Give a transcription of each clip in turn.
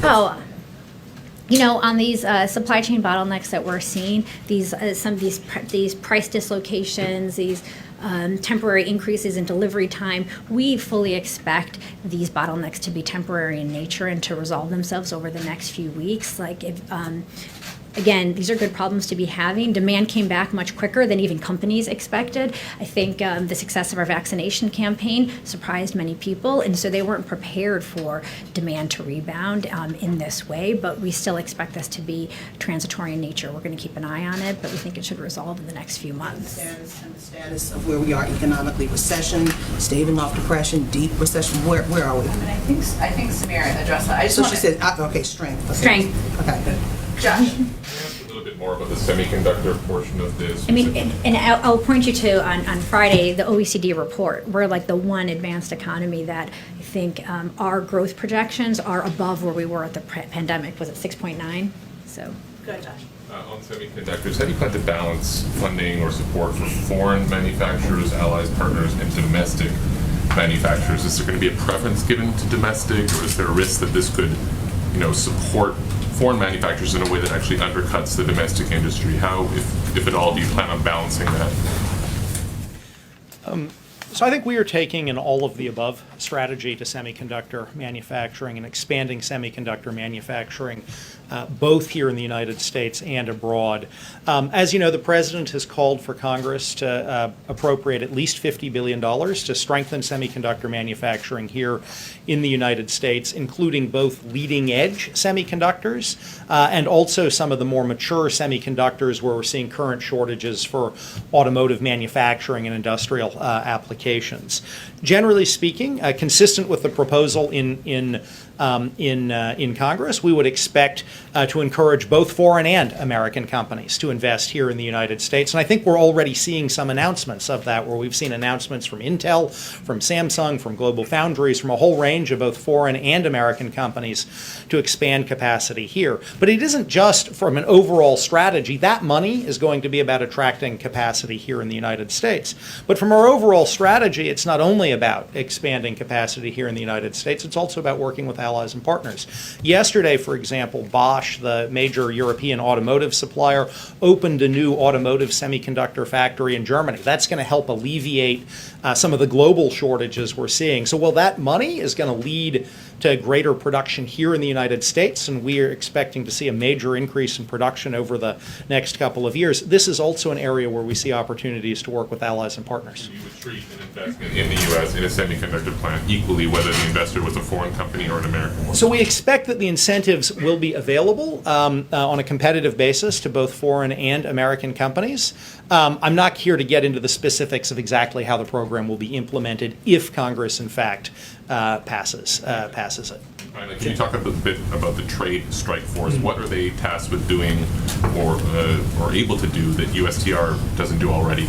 Oh, on these supply chain bottlenecks that we're seeing, some of these price dislocations, these temporary increases in delivery time, we fully expect these bottlenecks to be temporary in nature and to resolve themselves over the next few weeks. Again, these are good problems to be having. Demand came back much quicker than even companies expected. I think the success of our vaccination campaign surprised many people, and so they weren't prepared for demand to rebound in this way, but we still expect this to be transitory in nature. We're going to keep an eye on it, but we think it should resolve in the next few months. The status of where we are economically, recession, staving off depression, deep recession, where are we? I think Samira addressed that. I just So want she said, okay, strength. Okay. Strength. Okay. Josh. A little bit more about the semiconductor portion of this. And I'll point you to, on Friday, the OECD report. We're like the one advanced economy that I think our growth projections are above where we were at the pandemic. Was it 6.9? So. Good, Josh. On semiconductors, how do you plan to balance funding or support for foreign manufacturers, allies, partners, and domestic manufacturers? Is there going to be a preference given to domestic, or is there a risk that this could, support foreign manufacturers in a way that actually undercuts the domestic industry? How, if at all, do you plan on balancing that? So I think we are taking an all-of-the-above strategy to semiconductor manufacturing and expanding semiconductor manufacturing, both here in the United States and abroad. As you know, the President has called for Congress to appropriate at least $50 billion to strengthen semiconductor manufacturing here in the United States, including both leading-edge semiconductors and also some of the more mature semiconductors where we're seeing current shortages for automotive manufacturing and industrial applications. Generally speaking, consistent with the proposal in Congress, we would expect to encourage both foreign and American companies to invest here in the United States. And I think we're already seeing some announcements of that, where we've seen announcements from Intel, from Samsung, from Global Foundries, from a whole range of both foreign and American companies to expand capacity here. But it isn't just from an overall strategy. That money is going to be about attracting capacity here in the United States. But from our overall strategy, it's not only about expanding capacity here in the United States, it's also about working with allies and partners. Yesterday, for example, Bosch, the major European automotive supplier, opened a new automotive semiconductor factory in Germany. That's going to help alleviate some of the global shortages we're seeing. So while that money is going to lead to greater production here in the United States, and we are expecting to see a major increase in production over the next couple of years, this is also an area where we see opportunities to work with allies and partners. You would treat an investment in the U.S. in a semiconductor plant equally, whether the investor was a foreign company or an American one? So we expect that the incentives will be available on a competitive basis to both foreign and American companies. I'm not here to get into the specifics of exactly how the program will be implemented if Congress, in fact, passes it. Finally, can you talk a bit about the trade strike force? What are they tasked with doing or able to do that USTR doesn't do already?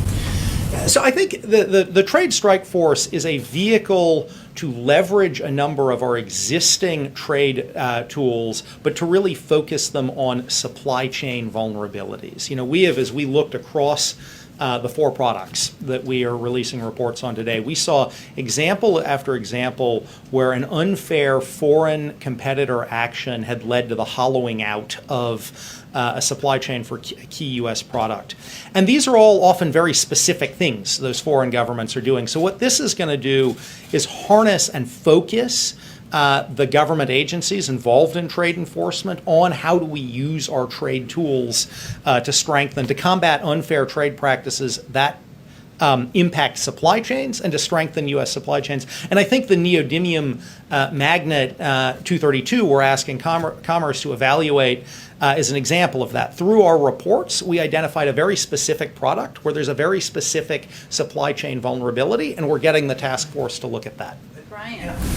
So I think the trade strike force is a vehicle to leverage a number of our existing trade tools, but to really focus them on supply chain vulnerabilities. We have, as we looked across the 4 products that we are releasing reports on today, we saw example after example where an unfair foreign competitor action had led to the hollowing out of a supply chain for a key U.S. product. And these are all often very specific things those foreign governments are doing. So what this is going to do is harness and focus the government agencies involved in trade enforcement on how do we use our trade tools to combat unfair trade practices that impact supply chains and to strengthen U.S. supply chains. And I think the neodymium magnet 232 we're asking Commerce to evaluate is an example of that. Through our reports, we identified a very specific product where there's a very specific supply chain vulnerability, and we're getting the task force to look at that. Brian.